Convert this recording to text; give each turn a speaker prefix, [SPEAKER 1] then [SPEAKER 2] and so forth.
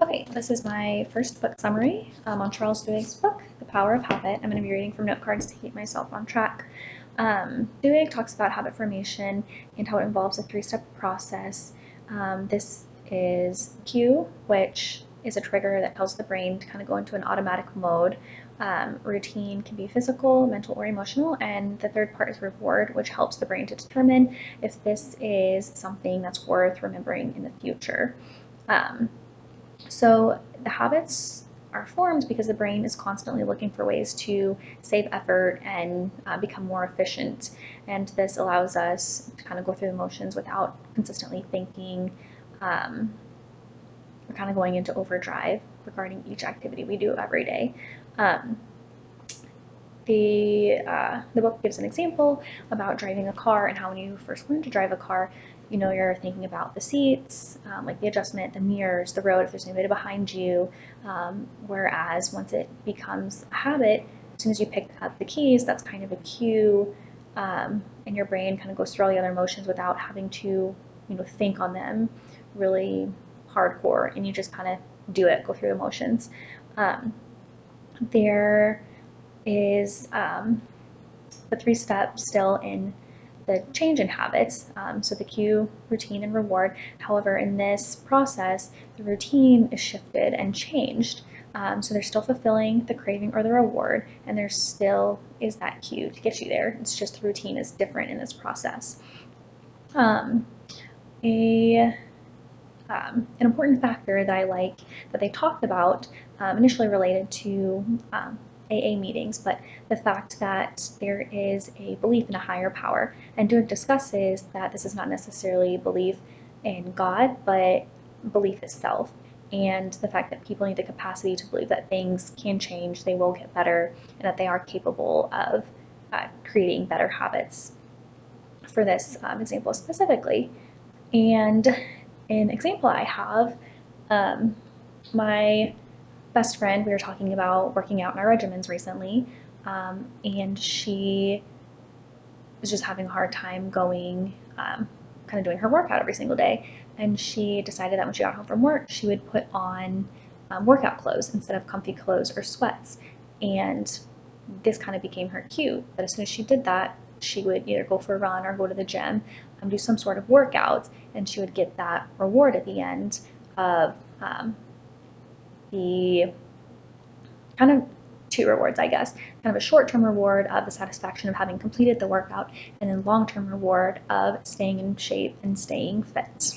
[SPEAKER 1] Okay, this is my first book summary on Charles Duhigg's book, The Power of Habit. I'm going to be reading from note cards to keep myself on track. Duhigg talks about habit formation and how it involves a three-step process. This is cue, which is a trigger that tells the brain to kind of go into an automatic mode. Routine can be physical, mental, or emotional, and the third part is reward, which helps the brain to determine if this is something that's worth remembering in the future. So the habits are formed because the brain is constantly looking for ways to save effort and become more efficient. And this allows us to kind of go through the motions without consistently thinking. We're kind of going into overdrive regarding each activity we do every day. The book gives an example about driving a car and how when you first learn to drive a car, you're thinking about the seats, like the adjustment, the mirrors, the road, if there's anybody behind you. Whereas once it becomes a habit, as soon as you pick up the keys, that's kind of a cue, and your brain kind of goes through all the other motions without having to, think on them really hardcore, and you just kind of do it, go through the motions. There is the three steps still in the change in habits, so the cue, routine, and reward. However, in this process, the routine is shifted and changed. So they're still fulfilling the craving or the reward, and there still is that cue to get you there. It's just the routine is different in this process. An important factor that I like that they talked about initially related to AA meetings, but the fact that there is a belief in a higher power. And Duhigg discusses that this is not necessarily belief in God, but belief itself, and the fact that people need the capacity to believe that things can change, they will get better, and that they are capable of creating better habits for this example specifically. And an example I have, my best friend, we were talking about working out in our regimens recently, and she was just having a hard time going, kind of doing her workout every single day. And she decided that when she got home from work, she would put on workout clothes instead of comfy clothes or sweats. And this kind of became her cue that as soon as she did that, she would either go for a run or go to the gym, do some sort of workout, and she would get that reward at the end of the kind of two rewards, I guess, kind of a short-term reward of the satisfaction of having completed the workout, and then long-term reward of staying in shape and staying fit.